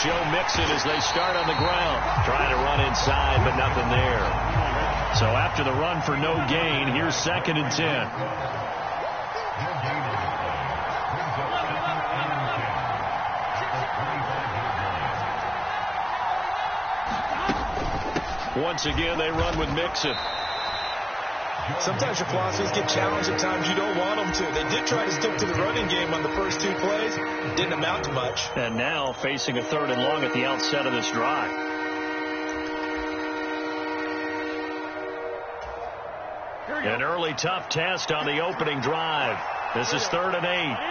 Joe Mixon as they start on the ground. Trying to run inside, but nothing there. So after the run for no gain, here's 2nd and 10. Once again, they run with Mixon. Sometimes your philosophies get challenged at times you don't want them to. They did try to stick to the running game on the first 2 plays. Didn't amount to much. And now facing a 3rd and long at the outset of this drive. An early tough test on the opening drive. This is 3rd and 8.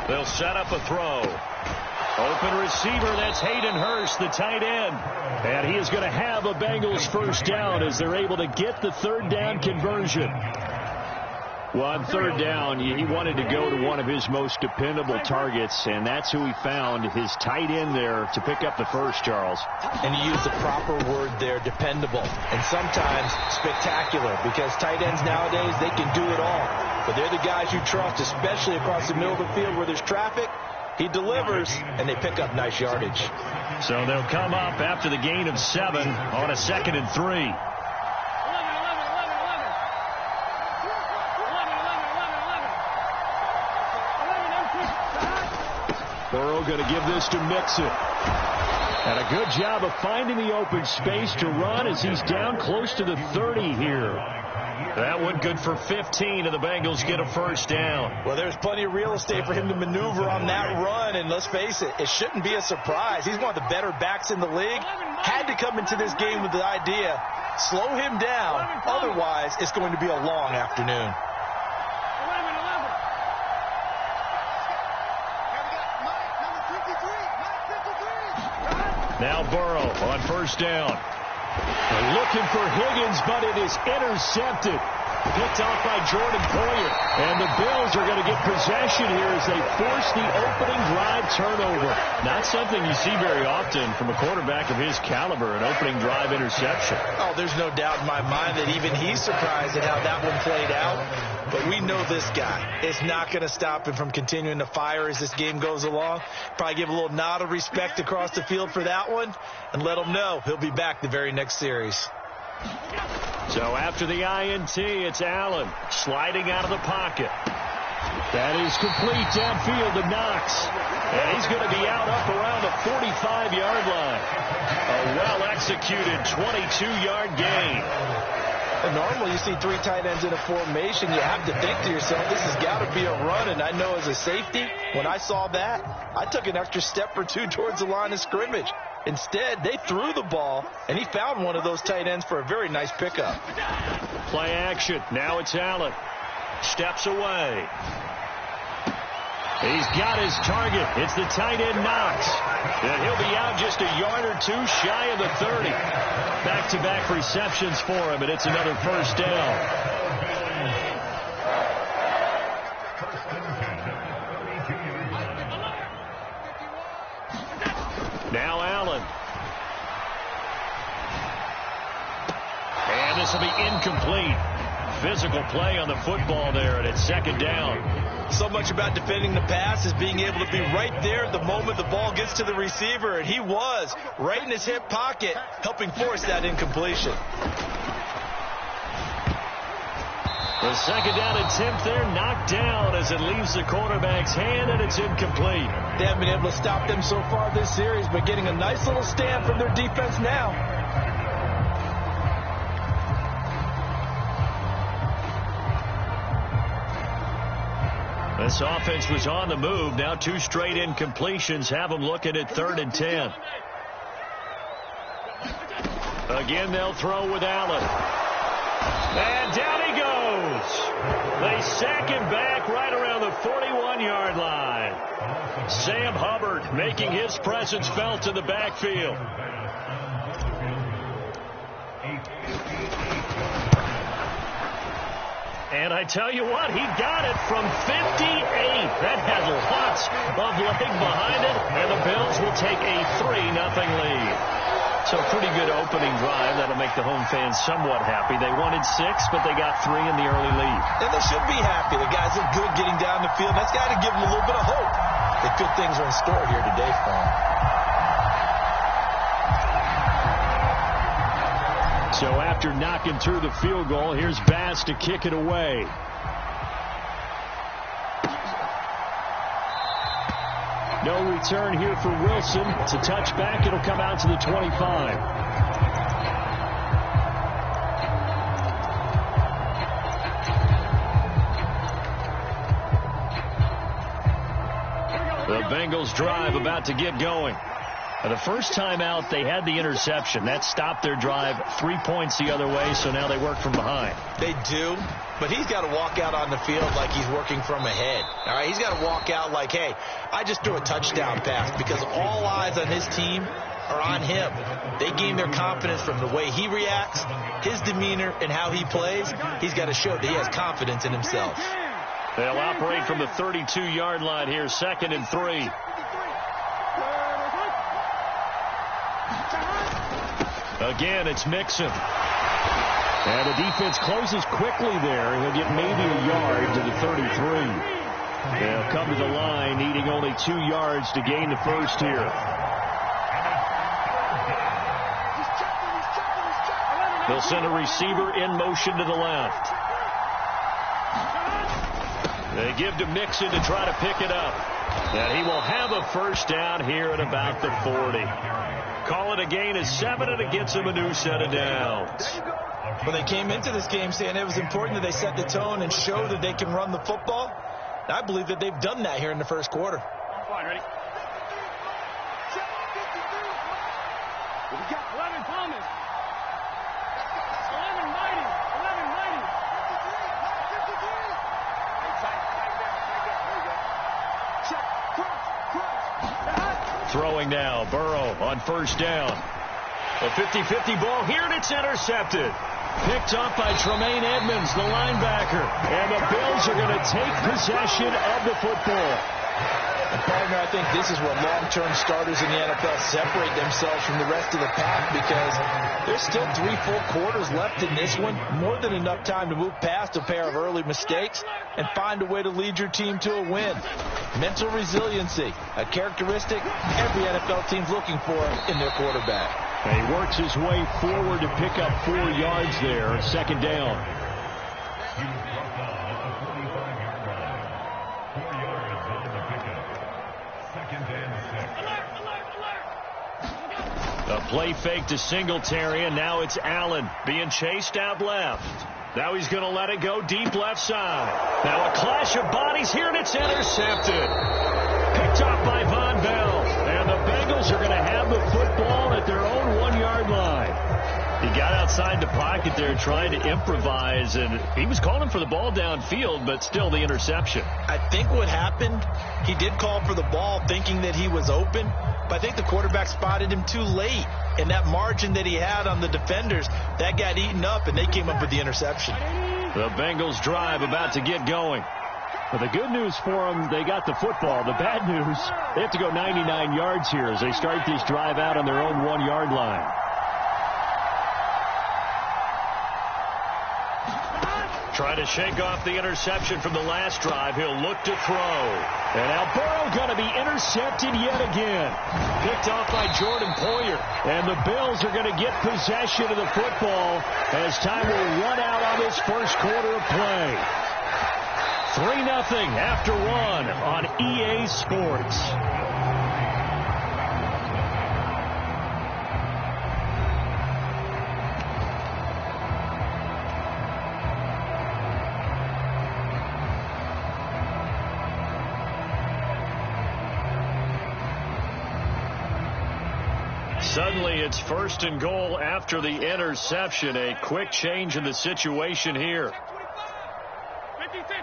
They'll set up a throw. Open receiver, that's Hayden Hurst, the tight end. And he is going to have a Bengals first down as they're able to get the 3rd down conversion. Well, on 3rd down, he wanted to go to one of his most dependable targets, and that's who he found, his tight end there, to pick up the first, Charles. And you use the proper word there, dependable, and sometimes spectacular, because tight ends nowadays, they can do it all. But they're the guys you trust, especially across the middle of the field where there's traffic. He delivers, and they pick up nice yardage. So they'll come up after the gain of 7 on a 2nd and 3. Burrow going to give this to Mixon. And a good job of finding the open space to run as he's down close to the 30 here. That one good for 15, and the Bengals get a first down. Well, there's plenty of real estate for him to maneuver on that run, and let's face it, it shouldn't be a surprise. He's one of the better backs in the league. Had to come into this game with the idea, slow him down, otherwise it's going to be a long afternoon. Now Burrow on first down. They're looking for Higgins, but it is intercepted. Picked off by Jordan Poyer. And the Bills are going to get possession here as they force the opening drive turnover. Not something you see very often from a quarterback of his caliber, an opening drive interception. Oh, there's no doubt in my mind that even he's surprised at how that one played out. But we know this guy. It's not going to stop him from continuing to fire as this game goes along. Probably give a little nod of respect across the field for that one and let him know he'll be back the very next series. So after the INT, it's Allen sliding out of the pocket. That is complete downfield to Knox. And he's going to be out up around the 45-yard line. A well-executed 22-yard gain. And normally you see 3 tight ends in a formation. You have to think to yourself, this has got to be a run. And I know as a safety, when I saw that, I took an extra step or 2 towards the line of scrimmage. Instead, they threw the ball, and he found one of those tight ends for a very nice pickup. Play action. Now it's Allen. Steps away. He's got his target. It's the tight end Knox. And he'll be out just a yard or 2 shy of the 30. Back-to-back receptions for him, and it's another first down. Now Allen. And this will be incomplete. Physical play on the football there, and it's 2nd down. So much about defending the pass is being able to be right there the moment the ball gets to the receiver, and he was right in his hip pocket, helping force that incompletion. The 2nd down attempt there knocked down as it leaves the quarterback's hand, and it's incomplete. They haven't been able to stop them so far this series, but getting a nice little stand from their defense now. This offense was on the move. Now 2 straight incompletions have them looking at 3rd and 10. Again, they'll throw with Allen. And down he goes. They sack him back right around the 41-yard line. Sam Hubbard making his presence felt in the backfield. And I tell you what, he got it from 58. That had lots of leg behind it, and the Bills will take a 3-0 lead. So pretty good opening drive. That'll make the home fans somewhat happy. They wanted 6, but they got 3 in the early lead. And they should be happy. The guys look good getting down the field. That's got to give them a little bit of hope that good things are in store here today for them. So after knocking through the field goal, here's Bass to kick it away. No return here for Wilson. It's a touchback. It'll come out to the 25. The Bengals drive about to get going. The first time out, they had the interception. That stopped their drive 3 points the other way, so now they work from behind. They do, but he's got to walk out on the field like he's working from ahead. All right, he's got to walk out like, hey, I just threw a touchdown pass, because all eyes on his team are on him. They gain their confidence from the way he reacts, his demeanor, and how he plays. He's got to show that he has confidence in himself. They'll operate from the 32-yard line here, 2nd and 3. Again, it's Mixon. And the defense closes quickly there. He'll get maybe a yard to the 33. They'll come to the line, needing only 2 yards to gain the first here. They'll send a receiver in motion to the left. They give to Mixon to try to pick it up. And he will have a first down here at about the 40. Call it a gain of 7, and it gets him a new set of downs. When they came into this game saying it was important that they set the tone and show that they can run the football, I believe that they've done that here in the first quarter. Fine, ready? We got 11 Thomas. 11 Mighty. 11 Mighty. Check. Cross. Throwing now, Burrow on first down. A 50-50 ball here, and it's intercepted. Picked up by Tremaine Edmonds, the linebacker. And the Bills are going to take possession of the football. And partner, I think this is where long-term starters in the NFL separate themselves from the rest of the pack, because there's still 3 full quarters left in this one. More than enough time to move past a pair of early mistakes and find a way to lead your team to a win. Mental resiliency, a characteristic every NFL team's looking for in their quarterback. And he works his way forward to pick up 4 yards there. 2nd down. A play fake to Singletary, and now it's Allen being chased out left. Now he's going to let it go deep left side. Now a clash of bodies here, and it's intercepted. Picked off by Von Bell. And the Bengals are going to have the football at their own 1-yard line. He got outside the pocket there trying to improvise, and he was calling for the ball downfield, but still the interception. I think what happened, he did call for the ball thinking that he was open, but I think the quarterback spotted him too late. And that margin that he had on the defenders, that got eaten up, and they came up with the interception. The Bengals drive about to get going. But the good news for them, they got the football. The bad news, they have to go 99 yards here as they start this drive out on their own 1-yard line. Trying to shake off the interception from the last drive. He'll look to throw. And now Burrow going to be intercepted yet again. Picked off by Jordan Poyer. And the Bills are going to get possession of the football as time will run out on this first quarter of play. 3-0 after 1 on EA Sports. Suddenly it's 1st and goal after the interception. A quick change in the situation here. 56.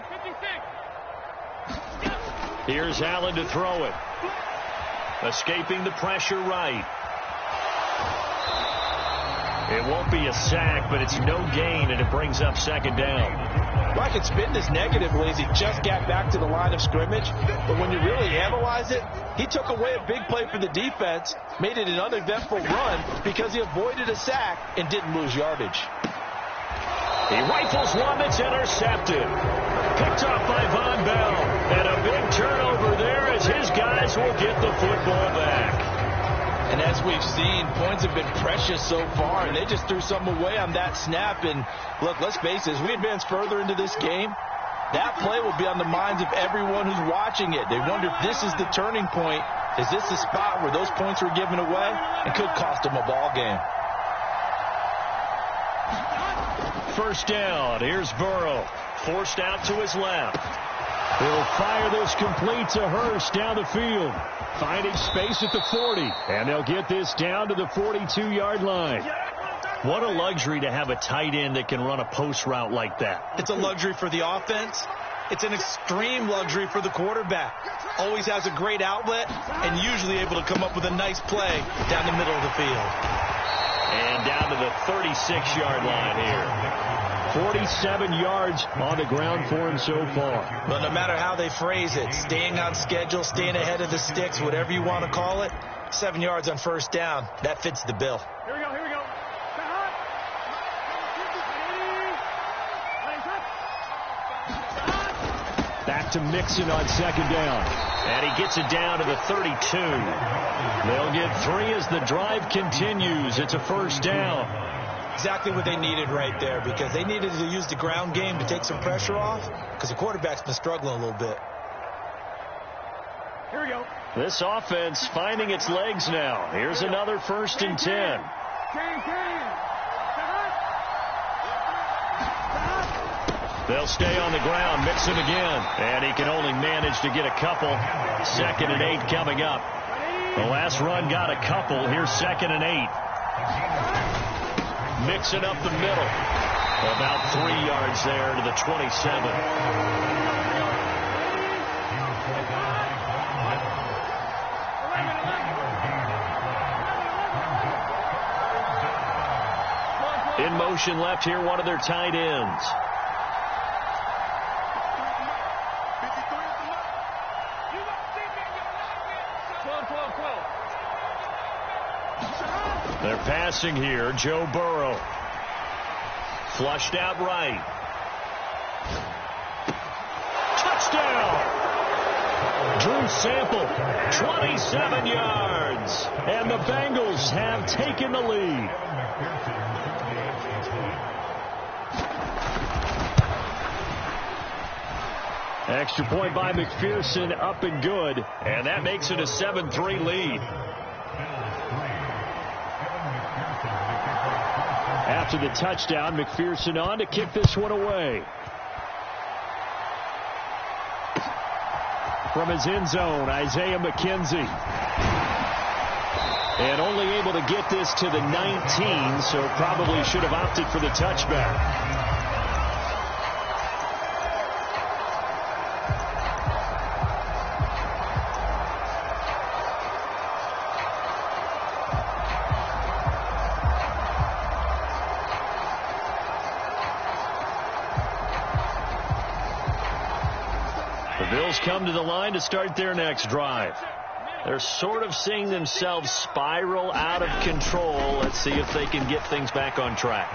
Here's Allen to throw it. Escaping the pressure right. It won't be a sack, but it's no gain, and it brings up second down. Well, I can spin this negatively as he just got back to the line of scrimmage, but when you really analyze it, he took away a big play for the defense, made it an uneventful run because he avoided a sack and didn't lose yardage. He rifles one that's intercepted. Picked off by Von Bell. And a big turnover there as his guys will get the football back. And as we've seen, points have been precious so far, and they just threw something away on that snap. And look, let's face it, as we advance further into this game, that play will be on the minds of everyone who's watching it. They wonder if this is the turning point. Is this the spot where those points were given away and could cost them a ball game? First down. Here's Burrow. Forced out to his left. He'll fire this complete to Hurst down the field. Finding space at the 40. And they'll get this down to the 42-yard line. What a luxury to have a tight end that can run a post route like that. It's a luxury for the offense. It's an extreme luxury for the quarterback. Always has a great outlet and usually able to come up with a nice play down the middle of the field. And down to the 36-yard line here. 47 yards on the ground for him so far. But no matter how they phrase it, staying on schedule, staying ahead of the sticks, whatever you want to call it, 7 yards on first down, that fits the bill. Here we go, here we go. Back to Mixon on second down. And he gets it down to the 32. They'll get 3 as the drive continues. It's a first down. Exactly what they needed right there, because they needed to use the ground game to take some pressure off, because the quarterback's been struggling a little bit. Here we go. This offense finding its legs now. Here's another 1st and 10. They'll stay on the ground. Mixon again. And he can only manage to get a couple. 2nd and 8 coming up. The last run got a couple. Here's 2nd and 8. Mixing up the middle. About 3 yards there to the 27. In motion left here, one of their tight ends. They're passing here. Joe Burrow. Flushed out right. Touchdown! Drew Sample, 27 yards. And the Bengals have taken the lead. Extra point by McPherson, up and good. And that makes it a 7-3 lead. After the touchdown, McPherson on to kick this one away. From his end zone, Isaiah McKenzie. And only able to get this to the 19, so probably should have opted for the touchback. Bills come to the line to start their next drive. They're sort of seeing themselves spiral out of control. Let's see if they can get things back on track.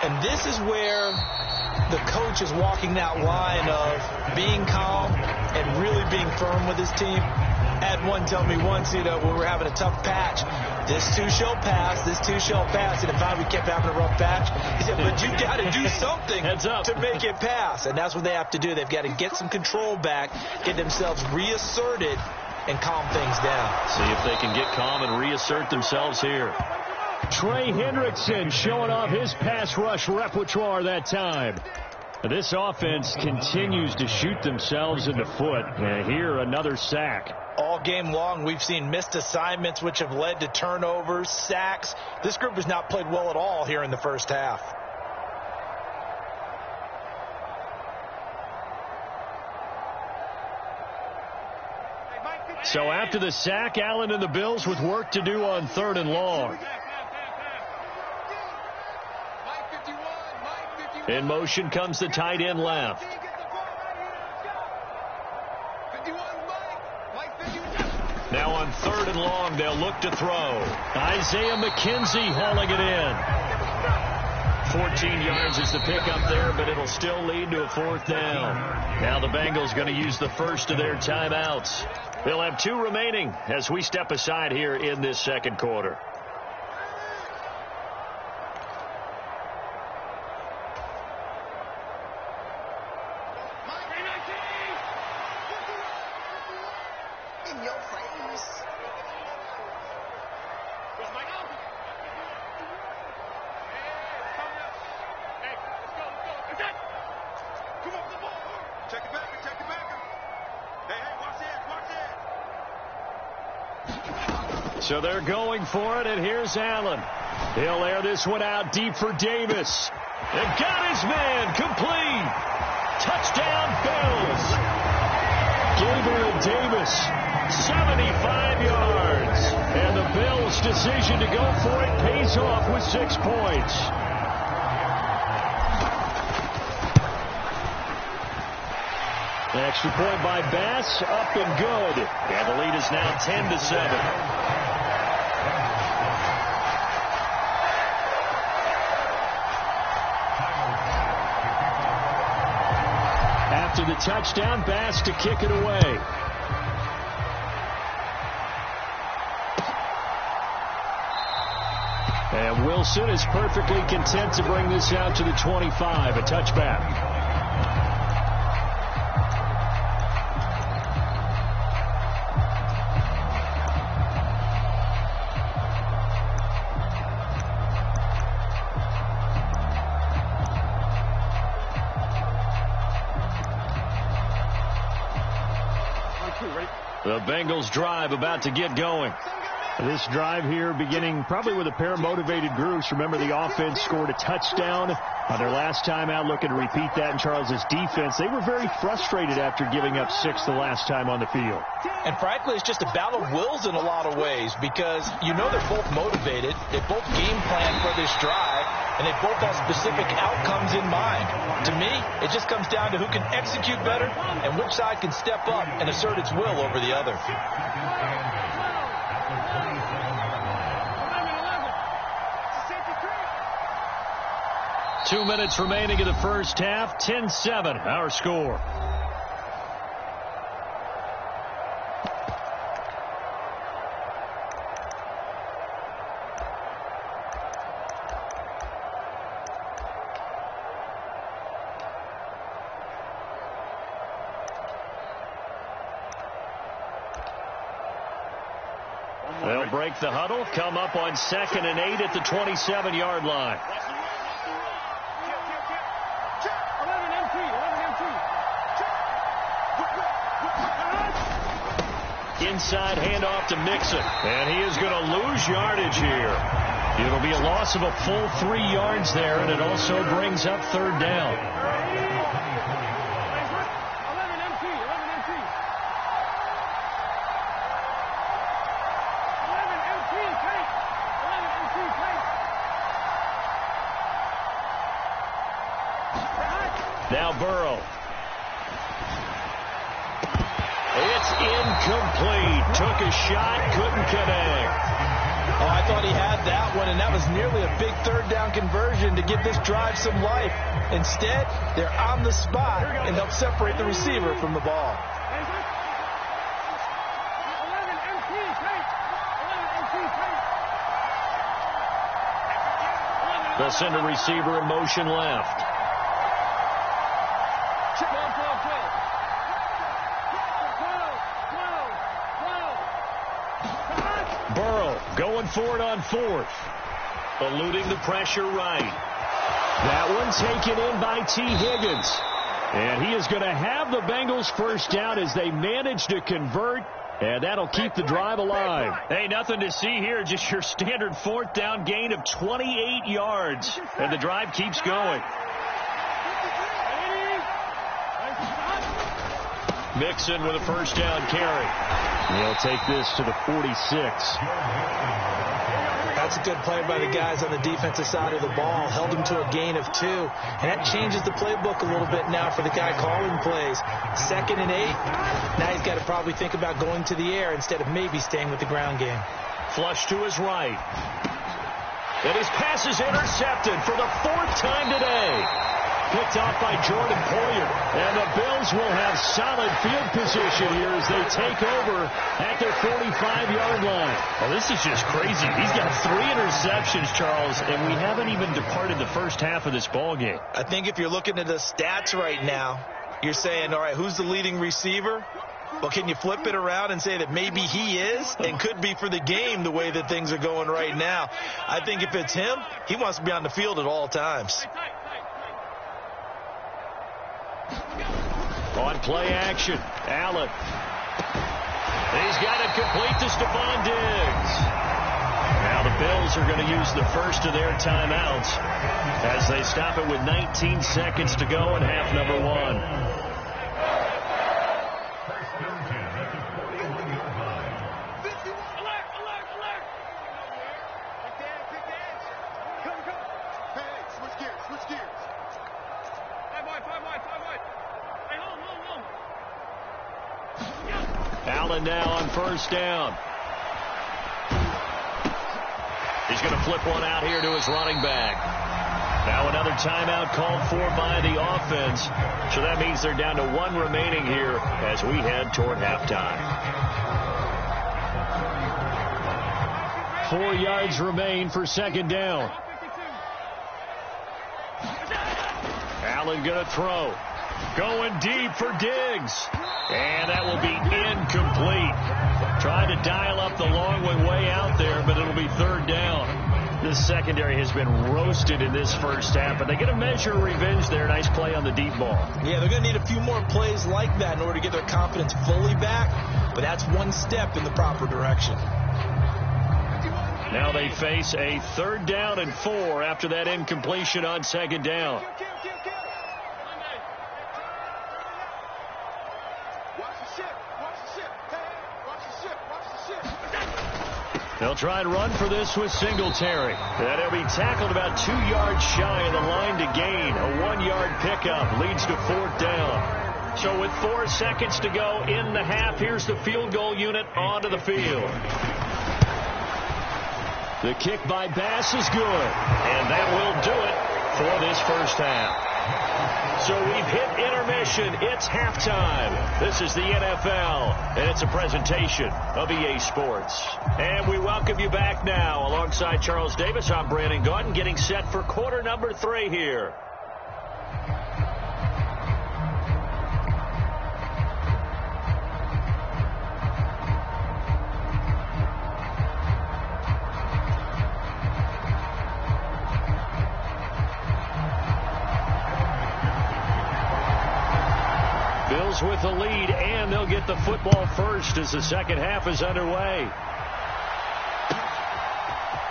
And this is where the coach is walking that line of being calm and really being firm with his team. I had one tell me once, when we were having a tough patch, this too shall pass, this too shall pass. And if I kept having a rough patch, he said, but you got to do something to make it pass. And that's what they have to do. They've got to get some control back, get themselves reasserted, and calm things down. See if they can get calm and reassert themselves here. Trey Hendrickson showing off his pass rush repertoire that time. This offense continues to shoot themselves in the foot. And here, another sack. All game long, we've seen missed assignments, which have led to turnovers, sacks. This group has not played well at all here in the first half. So after the sack, Allen and the Bills with work to do on 3rd and long. In motion comes the tight end left. Now on 3rd and long, they'll look to throw. Isaiah McKenzie hauling it in. 14 yards is the pickup there, but it'll still lead to a 4th down. Now the Bengals going to use the first of their timeouts. They'll have 2 remaining as we step aside here in this second quarter. In your face. So they're going for it, and here's Allen. He'll air this one out deep for Davis. They've got his man complete. Touchdown, Bills. Gabriel Davis, 75 yards. And the Bills' decision to go for it pays off with 6 points. An extra point by Bass, up and good. And the lead is now 10-7. After the touchdown, Bass to kick it away. And Wilson is perfectly content to bring this out to the 25, a touchback. The Bengals drive about to get going. This drive here beginning probably with a pair of motivated groups. Remember, the offense scored a touchdown on their last time out, looking to repeat that in Charles's defense. They were very frustrated after giving up 6 the last time on the field. And frankly, it's just a battle of wills in a lot of ways because you know they're both motivated. They both game plan for this drive, and they both have specific outcomes in mind. To me, it just comes down to who can execute better and which side can step up and assert its will over the other. 2 minutes remaining in the first half. 10-7, our score. They'll break the huddle, come up on 2nd and 8 at the 27-yard line. Inside handoff to Mixon, and he is going to lose yardage here. It'll be a loss of a full 3 yards there, and it also brings up 3rd down. Now Burrow. It's incomplete. Took a shot, couldn't connect. Oh, I thought he had that one, and that was nearly a big 3rd down conversion to give this drive some life. Instead, they're on the spot and help separate the receiver from the ball. They'll send a receiver in motion left. Burrow going for it on 4th. Eluding the pressure right. That one taken in by T. Higgins. And he is going to have the Bengals first down as they manage to convert. And that'll keep the drive alive. Hey, nothing to see here. Just your standard 4th down gain of 28 yards. And the drive keeps going. Mixon with a first down carry. He'll take this to the 46. That's a good play by the guys on the defensive side of the ball. Held him to a gain of 2. And that changes the playbook a little bit now for the guy calling plays. 2nd and 8. Now he's got to probably think about going to the air instead of maybe staying with the ground game. Flush to his right. And his pass is intercepted for the 4th time today. Picked off by Jordan Poyer. And the Bills will have solid field position here as they take over at their 45-yard line. Well, this is just crazy. He's got 3 interceptions, Charles, and we haven't even departed the first half of this ball game. I think if you're looking at the stats right now, you're saying, all right, who's the leading receiver? Well, can you flip it around and say that maybe he is and could be for the game the way that things are going right now? I think if it's him, he wants to be on the field at all times. On play action, Allen. He's got it complete to Stephon Diggs. Now the Bills are going to use the first of their timeouts as they stop it with 19 seconds to go in half number 1. Allen now on first down. He's going to flip one out here to his running back. Now another timeout called for by the offense. So that means they're down to 1 remaining here as we head toward halftime. 4 yards remain for 2nd down. Allen going to throw. Going deep for Diggs. And that will be incomplete. Trying to dial up the long one way out there, but it'll be 3rd down. This secondary has been roasted in this first half, but they get a measure of revenge there. Nice play on the deep ball. Yeah, they're going to need a few more plays like that in order to get their confidence fully back, but that's one step in the proper direction. Now they face a 3rd down and 4 after that incompletion on 2nd down. They'll try and run for this with Singletary. And he'll be tackled about 2 yards shy of the line to gain. A 1-yard pickup leads to 4th down. So with 4 seconds to go in the half, here's the field goal unit onto the field. The kick by Bass is good. And that will do it for this first half. So we've hit intermission. It's halftime. This is the NFL, and it's a presentation of EA Sports. And we welcome you back now. Alongside Charles Davis, I'm Brandon Gaudin, getting set for quarter number 3 here. Bills with the lead, and they'll get the football first as the second half is underway.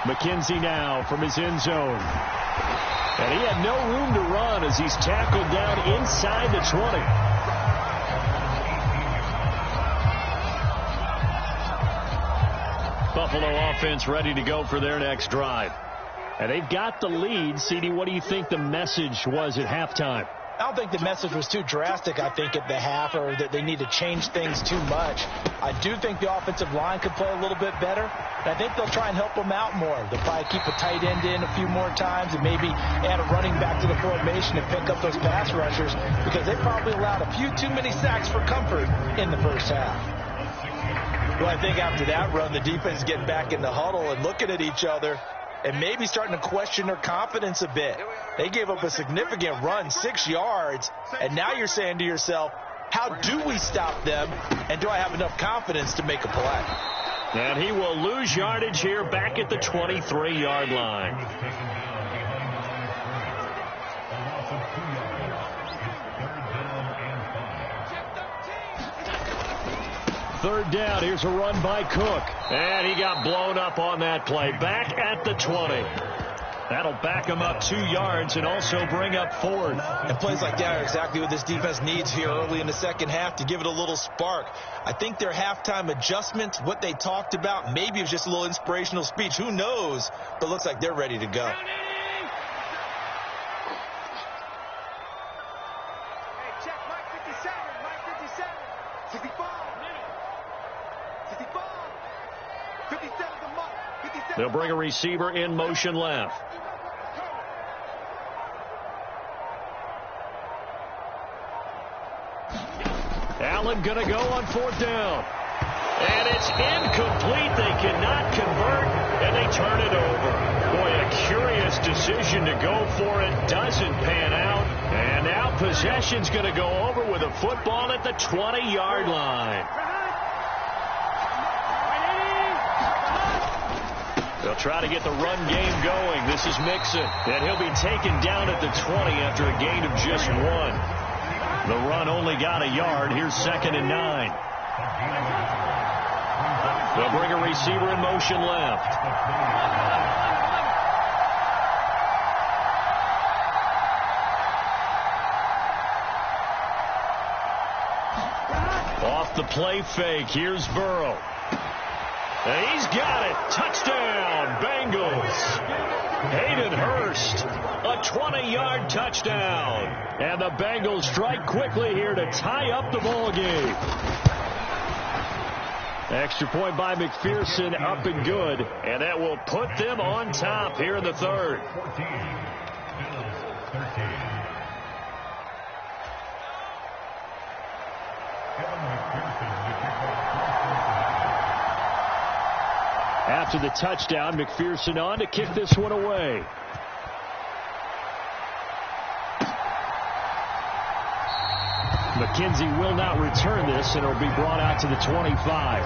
McKenzie now from his end zone. And he had no room to run as he's tackled down inside the 20. Buffalo offense ready to go for their next drive. And they've got the lead. CD, what do you think the message was at halftime? I don't think the message was too drastic, I think, at the half, or that they need to change things too much. I do think the offensive line could play a little bit better. And I think they'll try and help them out more. They'll probably keep a tight end in a few more times and maybe add a running back to the formation and pick up those pass rushers, because they probably allowed a few too many sacks for comfort in the first half. Well, I think after that run, the defense getting back in the huddle and looking at each other and maybe starting to question their confidence a bit. They gave up a significant run, 6 yards, and now you're saying to yourself, how do we stop them, and do I have enough confidence to make a play? And he will lose yardage here back at the 23-yard line. Third down. Here's a run by Cook. And he got blown up on that play. Back at the 20. That'll back them up 2 yards and also bring up 4th. And plays like that are exactly what this defense needs here early in the second half to give it a little spark. I think their halftime adjustments, what they talked about, maybe it was just a little inspirational speech. Who knows? But it looks like they're ready to go. They'll bring a receiver in motion left. Allen going to go on 4th down. And it's incomplete. They cannot convert, and they turn it over. Boy, a curious decision to go for it. Doesn't pan out. And now possession's going to go over with a football at the 20-yard line. They'll try to get the run game going. This is Mixon, and he'll be taken down at the 20 after a gain of just 1. The run only got a yard. Here's 2nd and 9. They'll bring a receiver in motion left. Off the play fake. Here's Burrow. And he's got it. Touchdown, Bengals. Hayden Hurst, a 20-yard touchdown. And the Bengals strike quickly here to tie up the ball game. Extra point by McPherson, up and good. And that will put them on top here in the 3rd. After the touchdown, McPherson on to kick this one away. McKenzie will not return this, and it will be brought out to the 25.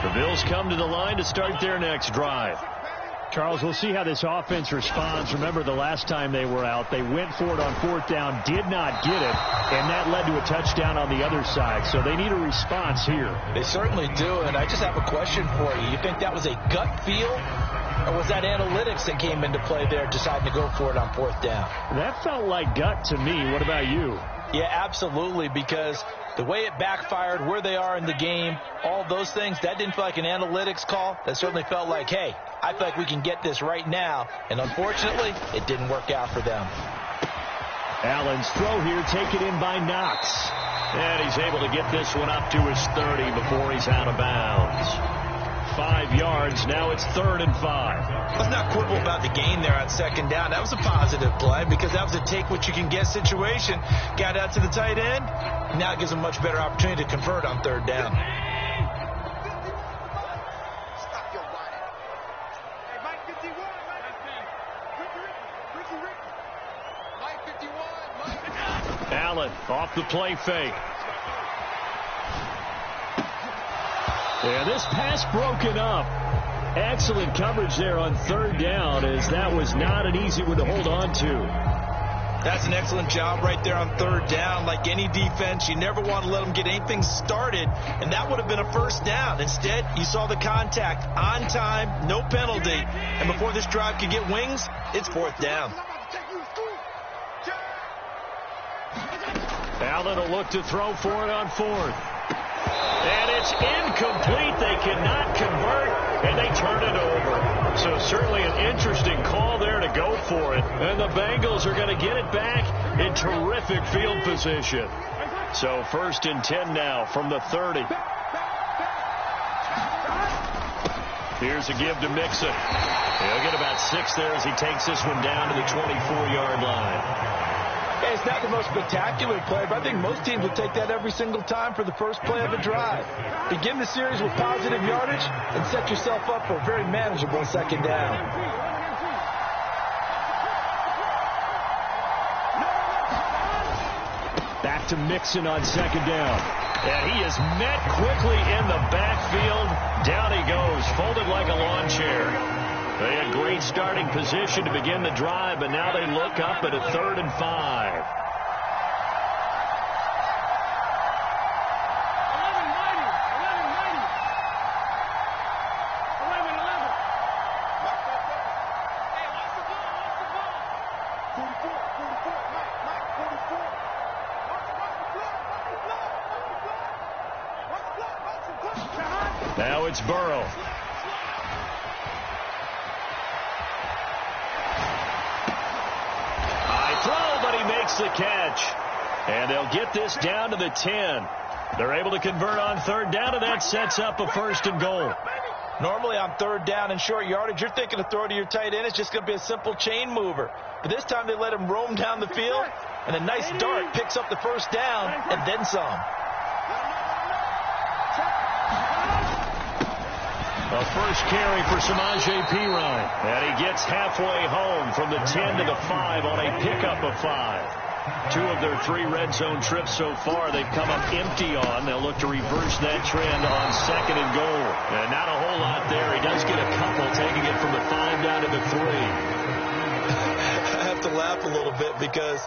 The Bills come to the line to start their next drive. Charles, we'll see how this offense responds. Remember, the last time they were out, they went for it on 4th down, did not get it, and that led to a touchdown on the other side. So they need a response here. They certainly do, and I just have a question for you. You think that was a gut feel, or was that analytics that came into play there deciding to go for it on 4th down? That felt like gut to me. What about you? Yeah, absolutely, because the way it backfired, where they are in the game, all those things, that didn't feel like an analytics call. That certainly felt like, hey, I feel like we can get this right now. And unfortunately, it didn't work out for them. Allen's throw here taken in by Knox. And he's able to get this one up to his 30 before he's out of bounds. 5 yards. Now it's 3rd and 5. Let's not quibble about the gain there on 2nd down. That was a positive play because that was a take-what-you-can-get situation. Got out to the tight end. Now it gives them a much better opportunity to convert on 3rd down. Allen off the play fake. And this pass broken up. Excellent coverage there on 3rd down, as that was not an easy one to hold on to. That's an excellent job right there on 3rd down. Like any defense, you never want to let them get anything started, and that would have been a 1st down. Instead, you saw the contact on time, no penalty, and before this drive could get wings, it's 4th down. Allen will look to throw for it on 4th. And it's incomplete. They cannot convert, and they turn it over. So certainly an interesting call there to go for it. And the Bengals are going to get it back in terrific field position. So 1st and 10 now from the 30. Here's a give to Mixon. He'll get about 6 there as he takes this one down to the 24-yard line. Hey, it's not the most spectacular play, but I think most teams will take that every single time for the first play of a drive. Begin the series with positive yardage and set yourself up for a very manageable 2nd down. Back to Mixon on 2nd down. And he is met quickly in the backfield. Down he goes, folded like a lawn chair. They had great starting position to begin the drive, but now they look up at a 3rd and 5. Now it's Burrow. High throw, but he makes the catch. And they'll get this down to the 10. They're able to convert on 3rd down, and that sets up a 1st and goal. Normally on 3rd down and short yardage, you're thinking to throw to your tight end. It's just going to be a simple chain mover. But this time they let him roam down the field, and a nice dart picks up the 1st down and then some. A first carry for Samaje Perine. And he gets halfway home from the 10 to the 5 on a pickup of 5. 2 of their 3 red zone trips so far they've come up empty on. They'll look to reverse that trend on 2nd and goal. And not a whole lot there. He does get a couple, taking it from the 5 down to the 3. I have to laugh a little bit because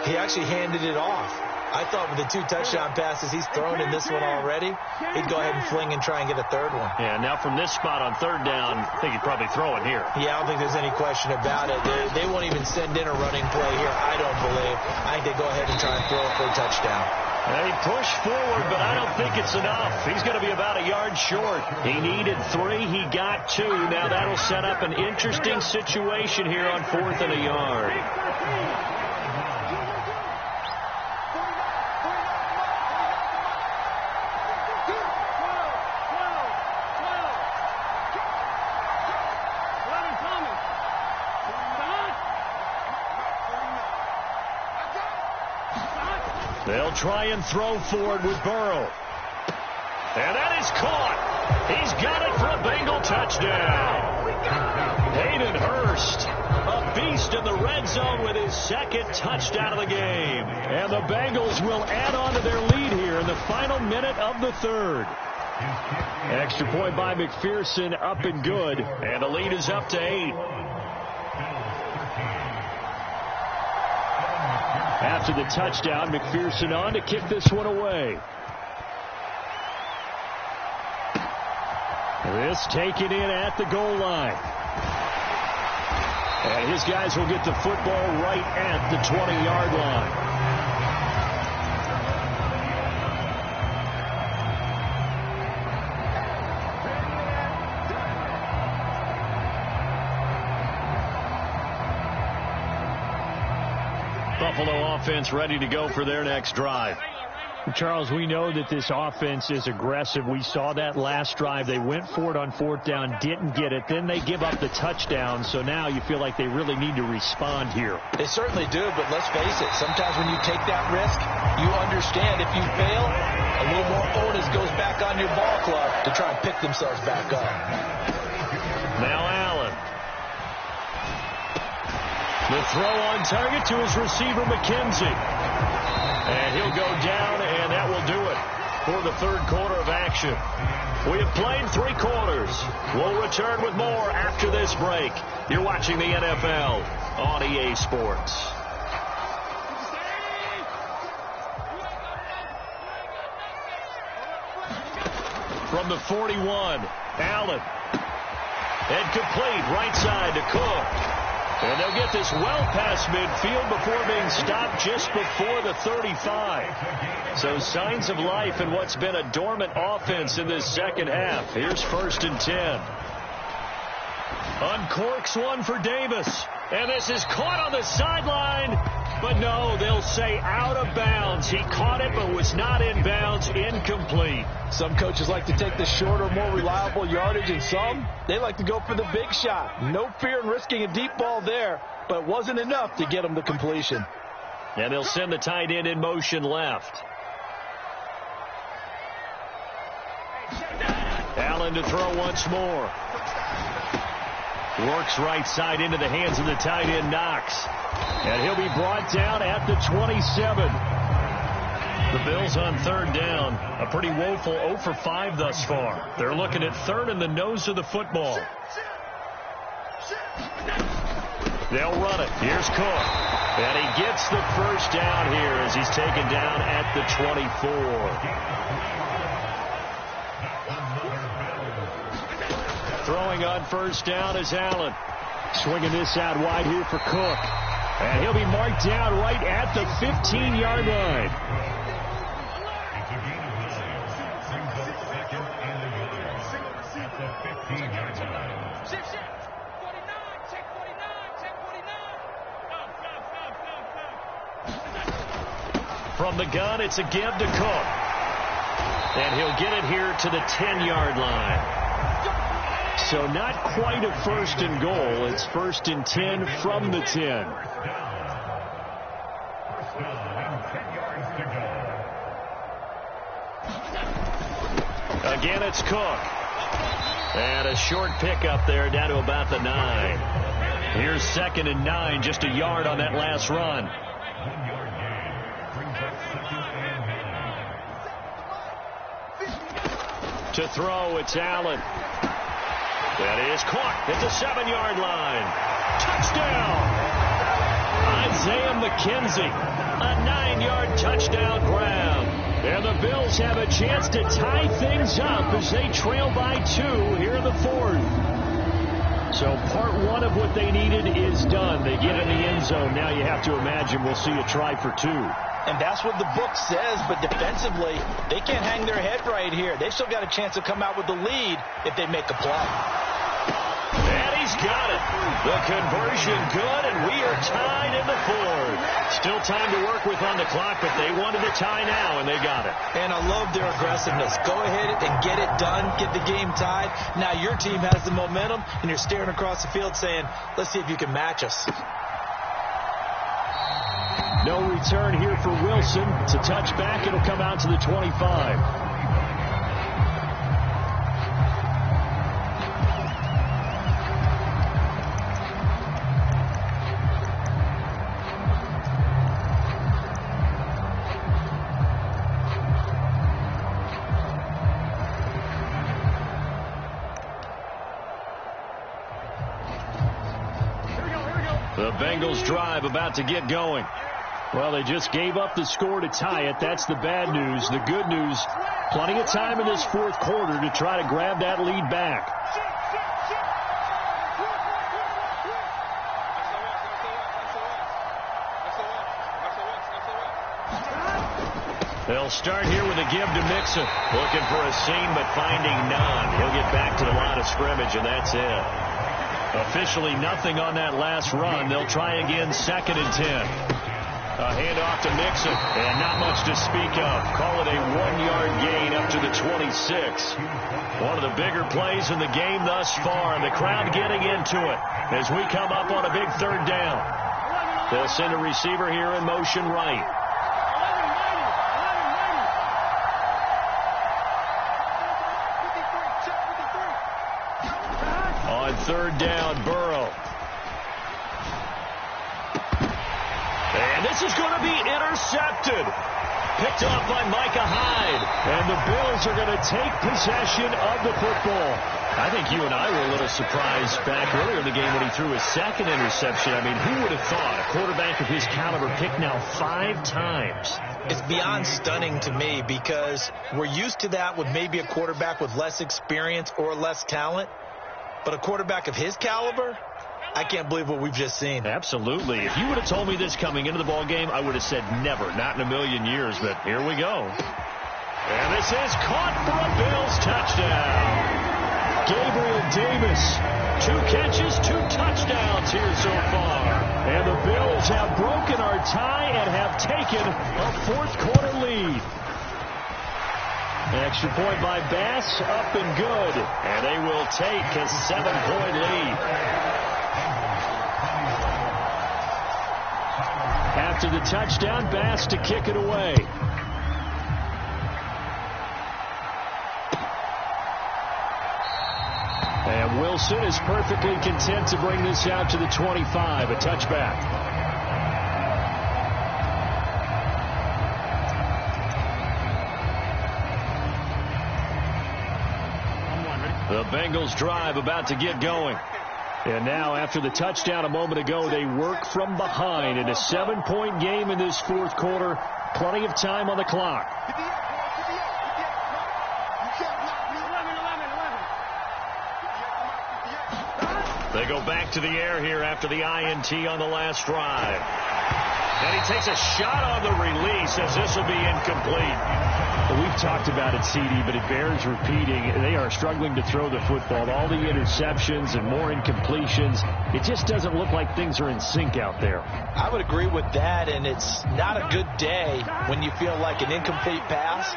he actually handed it off. I thought with the 2 touchdown passes he's thrown in this one already, he'd go ahead and fling and try and get a 3rd one. Yeah, now from this spot on 3rd down, I think he'd probably throw it here. Yeah, I don't think there's any question about it. They won't even send in a running play here, I don't believe. I think they go ahead and try and throw it for a touchdown. They push forward, but I don't think it's enough. He's going to be about a yard short. He needed 3. He got 2. Now that'll set up an interesting situation here on 4th and a yard. They'll try and throw forward with Burrow. And that is caught. He's got it for a Bengal touchdown. Hayden Hurst, a beast in the red zone with his 2nd touchdown of the game. And the Bengals will add on to their lead here in the final minute of the 3rd. Extra point by McPherson, up and good. And the lead is up to 8. After the touchdown, McPherson on to kick this one away. This taken in at the goal line. And his guys will get the football right at the 20-yard line. Buffalo offense ready to go for their next drive. Charles, we know that this offense is aggressive. We saw that last drive. They went for it on 4th down, didn't get it. Then they give up the touchdown. So now you feel like they really need to respond here. They certainly do, but let's face it. Sometimes when you take that risk, you understand if you fail, a little more onus goes back on your ball club to try and pick themselves back up. Now Allen. The throw on target to his receiver, McKenzie. And he'll go down, and that will do it for the 3rd quarter of action. We have played 3 quarters. We'll return with more after this break. You're watching the NFL on EA Sports. From the 41, Allen. And complete right side to Cook. And they'll get this well past midfield before being stopped just before the 35. So signs of life in what's been a dormant offense in this 2nd half. Here's 1st and 10. Uncorks one for Davis. And this is caught on the sideline. But no, they'll say out of bounds. He caught it but was not in bounds. Incomplete. Some coaches like to take the shorter, more reliable yardage, and some, they like to go for the big shot. No fear in risking a deep ball there, but it wasn't enough to get them the completion. And they'll send the tight end in motion left. Allen to throw once more. Works right side into the hands of the tight end, Knox. And he'll be brought down at the 27. The Bills on 3rd down. A pretty woeful 0 for 5 thus far. They're looking at 3rd and the nose of the football. They'll run it. Here's Cook. And he gets the first down here as he's taken down at the 24. Throwing on first down is Allen. Swinging this out wide here for Cook. And he'll be marked down right at the 15-yard line. From the gun, it's a give to Cook. And he'll get it here to the 10-yard line. So not quite a first and goal. It's first and 10 from the 10. Again, it's Cook. And a short pickup there down to about the 9. Here's 2nd and 9, just a yard on that last run. To throw, it's Allen. That is caught at the 7-yard line. Touchdown! Isaiah McKenzie. A 9-yard touchdown grab. And the Bills have a chance to tie things up as they trail by 2 here in the 4th. So part 1 of what they needed is done. They get in the end zone. Now you have to imagine we'll see a try for 2. And that's what the book says, but defensively, they can't hang their head right here. They've still got a chance to come out with the lead if they make a play. And he's got it. The conversion good, and we are tied in the 4th. Still time to work with on the clock, but they wanted to tie now, and they got it. And I love their aggressiveness. Go ahead and get it done, get the game tied. Now your team has the momentum, and you're staring across the field saying, let's see if you can match us. No return here for Wilson. It's a touchback. It'll come out to the 25. The Bengals drive about to get going. Well, they just gave up the score to tie it. That's the bad news. The good news, plenty of time in this 4th quarter to try to grab that lead back. They'll start here with a give to Mixon. Looking for a seam, but finding none. He'll get back to the line of scrimmage, and that's it. Officially nothing on that last run. They'll try again, 2nd and 10. A handoff to Mixon, and not much to speak of. Call it a 1-yard gain up to the 26. One of the bigger plays in the game thus far, and the crowd getting into it as we come up on a big 3rd down. They'll send a receiver here in motion right. On 3rd down, Burrow. And this is going to be intercepted. Picked off by Micah Hyde. And the Bills are going to take possession of the football. I think you and I were a little surprised back earlier in the game when he threw his 2nd interception. I mean, who would have thought a quarterback of his caliber picked now 5 times? It's beyond stunning to me because we're used to that with maybe a quarterback with less experience or less talent. But a quarterback of his caliber, I can't believe what we've just seen. Absolutely. If you would have told me this coming into the ball game, I would have said never, not in a million years. But here we go. And this is caught for a Bills touchdown. Gabriel Davis, 2 catches, 2 touchdowns here so far. And the Bills have broken our tie and have taken a 4th quarter lead. An extra point by Bass, up and good. And they will take a 7-point lead. After the touchdown, Bass to kick it away. And Wilson is perfectly content to bring this out to the 25, a touchback. The Bengals drive about to get going. And now, after the touchdown a moment ago, they work from behind in a 7-point game in this fourth quarter. Plenty of time on the clock. They go back to the air here after the INT on the last drive. And he takes a shot on the release as this will be incomplete. Well, we've talked about it, CD, but it bears repeating. They are struggling to throw the football. All the interceptions and more incompletions. It just doesn't look like things are in sync out there. I would agree with that, and it's not a good day when you feel like an incomplete pass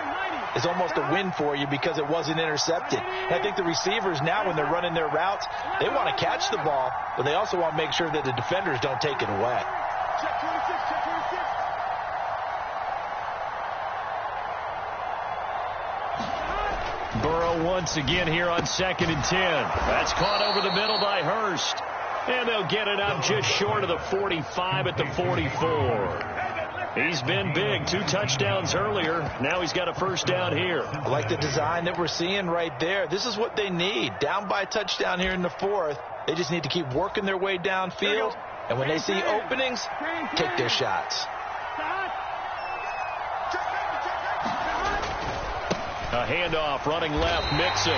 is almost a win for you because it wasn't intercepted. And I think the receivers now, when they're running their routes, they want to catch the ball, but they also want to make sure that the defenders don't take it away. Check 26, check 26. Burrow once again here on 2nd and 10. That's caught over the middle by Hurst. And they'll get it up just short of the 45 at the 44. He's been big. 2 touchdowns earlier. Now he's got a first down here. I like the design that we're seeing right there. This is what they need. Down by a touchdown here in the 4th. They just need to keep working their way downfield. And when they see openings, take their shots. A handoff running left. Mixon.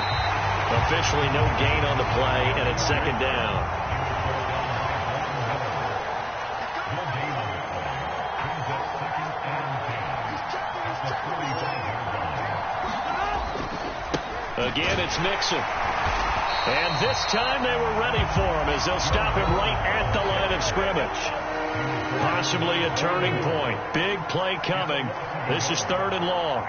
Officially no gain on the play, and it's 2nd down. Again, it's Mixon. And this time they were ready for him as they'll stop him right at the line of scrimmage. Possibly a turning point. Big play coming. This is 3rd and long.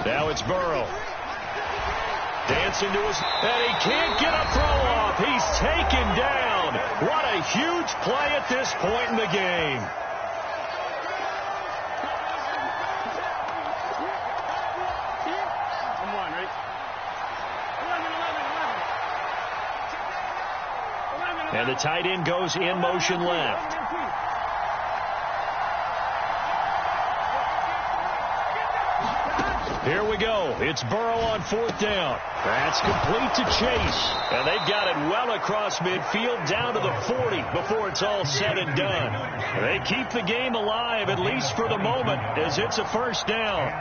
Now it's Burrow. Dancing to his, and he can't get a throw off. He's taken down. What a huge play at this point in the game. Come on, right? 11. And the tight end goes in motion left. Here we go. It's Burrow on 4th down. That's complete to Chase. And they've got it well across midfield down to the 40 before it's all said and done. They keep the game alive, at least for the moment, as it's a first down.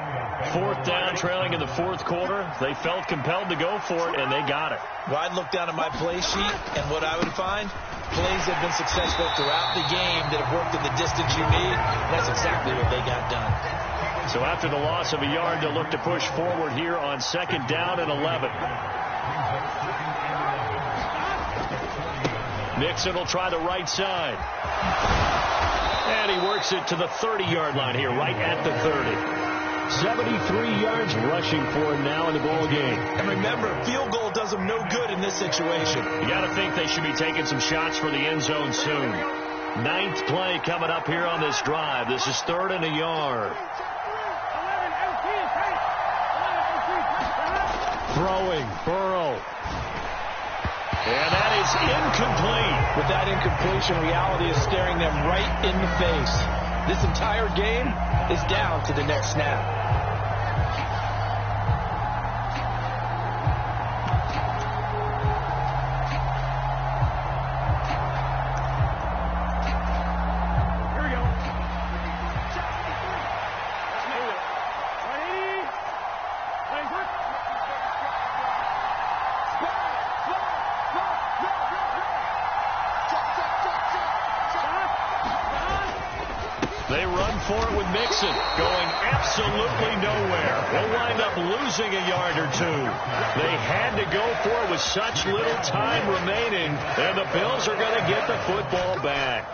4th down, trailing in the 4th quarter. They felt compelled to go for it, and they got it. Well, I'd look down at my play sheet, and what I would find, plays have been successful throughout the game that have worked in the distance you need. That's exactly what they got done. So after the loss of a yard, they'll look to push forward here on 2nd down and 11. Nixon will try the right side. And he works it to the 30-yard line here, right at the 30. 73 yards rushing for him now in the ball game. And remember, field goal does them no good in this situation. You got to think they should be taking some shots for the end zone soon. 9th play coming up here on this drive. This is 3rd and a yard. Throwing, Burrow. And that is incomplete. With that incompletion, reality is staring them right in the face. This entire game is down to the next snap. They run for it with Mixon, going absolutely nowhere. They'll wind up losing a yard or 2. They had to go for it with such little time remaining, and the Bills are going to get the football back.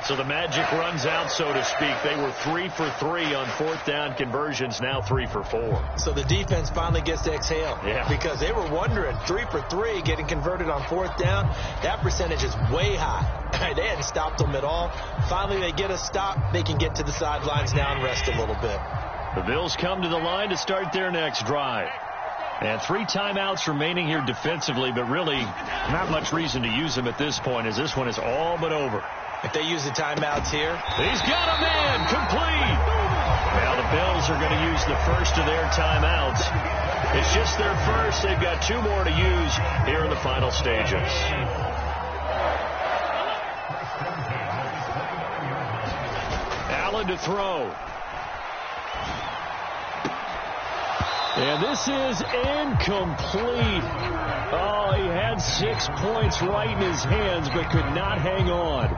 So the magic runs out, so to speak. They were 3 for 3 on 4th down conversions, now 3 for 4. So the defense finally gets to exhale. Yeah. Because they were wondering, 3 for 3 getting converted on 4th down. That percentage is way high. They hadn't stopped them at all. Finally, they get a stop. They can get to the sidelines now and rest a little bit. The Bills come to the line to start their next drive. And 3 timeouts remaining here defensively, but really not much reason to use them at this point, as this one is all but over. If they use the timeouts here. He's got a man complete. Now the Bills are going to use the first of their timeouts. It's just their first. They've got 2 more to use here in the final stages. Allen to throw. And this is incomplete. Oh, he had 6 points right in his hands, but could not hang on.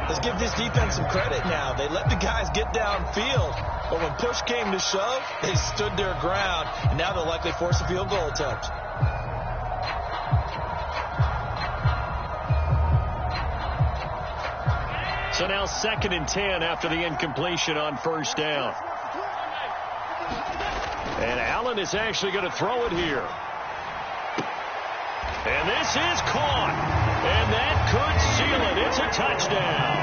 Let's give this defense some credit now. They let the guys get downfield, but when push came to shove, they stood their ground, and now they'll likely force a field goal attempt. So now 2nd and 10 after the incompletion on first down. And Allen is actually going to throw it here. And this is caught. And that could seal it. It's a touchdown.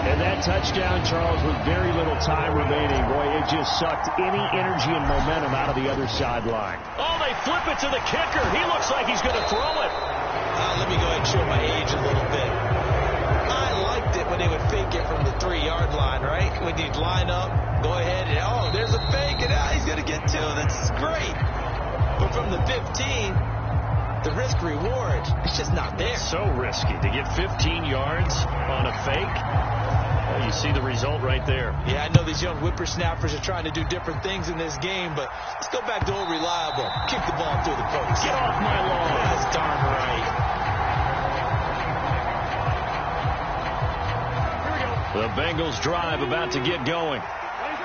And that touchdown, Charles, with very little time remaining. Boy, it just sucked any energy and momentum out of the other sideline. Oh, they flip it to the kicker. He looks like he's going to throw it. Let me go ahead and show my age a little bit. I liked it when they would fake it from the 3-yard line, right? When you'd line up, go ahead and, oh, there's a fake, and now he's going to get 2. That's great. But from the 15, the risk-reward, it's just not there. So risky to get 15 yards on a fake. Well, you see the result right there. Yeah, I know these young whippersnappers are trying to do different things in this game, but let's go back to old reliable. Kick the ball through the post. Get off my lawn. That's darn right. The Bengals drive about to get going.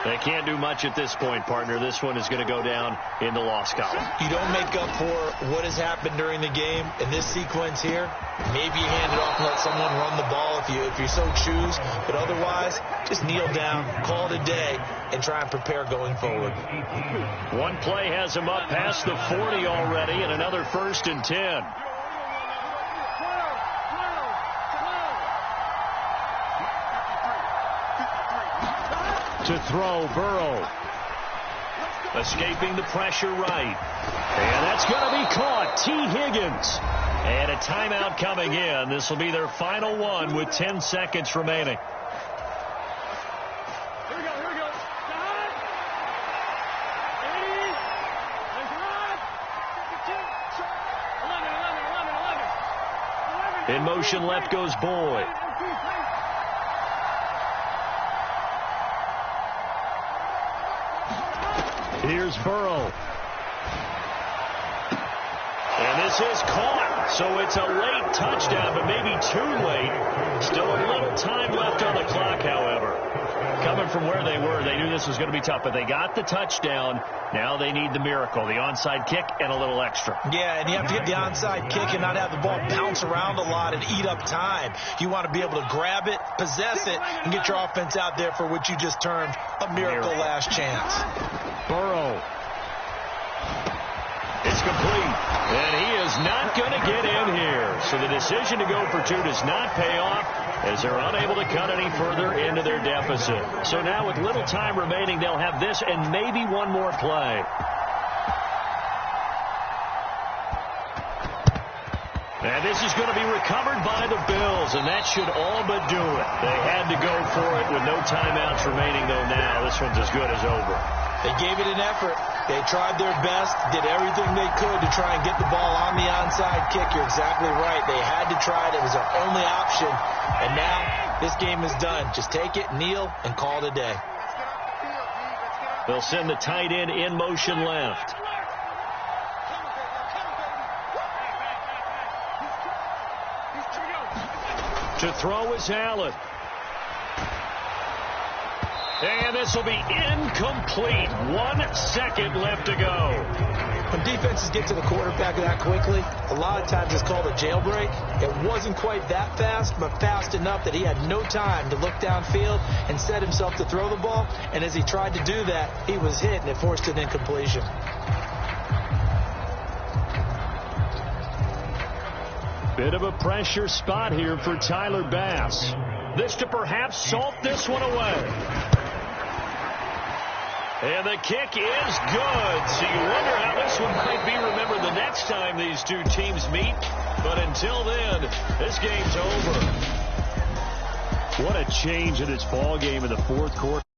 They can't do much at this point, partner. This one is going to go down in the loss column. You don't make up for what has happened during the game in this sequence here. Maybe you hand it off and let someone run the ball if you so choose. But otherwise, just kneel down, call it a day, and try and prepare going forward. One play has him up past the 40 already, and another 1st and 10. To throw, Burrow. Escaping the pressure right. And that's going to be caught. T. Higgins. And a timeout coming in. This will be their final one with 10 seconds remaining. Here we go. Stop. 80. Nice run. 52. 11. In motion left goes Boyd. Here's Burrow. And this is caught. So it's a late touchdown, but maybe too late. Still a little time left on the clock, however. Coming from where they were, they knew this was going to be tough, but they got the touchdown. Now they need the miracle, the onside kick and a little extra. Yeah, and you have to get the onside kick and not have the ball bounce around a lot and eat up time. You want to be able to grab it, possess it, and get your offense out there for what you just termed a miracle last chance. Burrow. It's complete. And he is not going to get in here. So the decision to go for 2 does not pay off as they're unable to cut any further into their deficit. So now with little time remaining, they'll have this and maybe one more play. And this is going to be recovered by the Bills, and that should all but do it. They had to go for it with no timeouts remaining, though now this one's as good as over. They gave it an effort. They tried their best, did everything they could to try and get the ball on the onside kick. You're exactly right. They had to try it. It was their only option. And now this game is done. Just take it, kneel, and call it a day. They'll send the tight end in motion left. To throw is Allen. And this will be incomplete. 1 second left to go. When defenses get to the quarterback that quickly, a lot of times it's called a jailbreak. It wasn't quite that fast, but fast enough that he had no time to look downfield and set himself to throw the ball. And as he tried to do that, he was hit, and it forced an incompletion. Bit of a pressure spot here for Tyler Bass. This to perhaps salt this one away. And the kick is good. So you wonder how this one might be remembered the next time these two teams meet. But until then, this game's over. What a change in this ball game in the fourth quarter.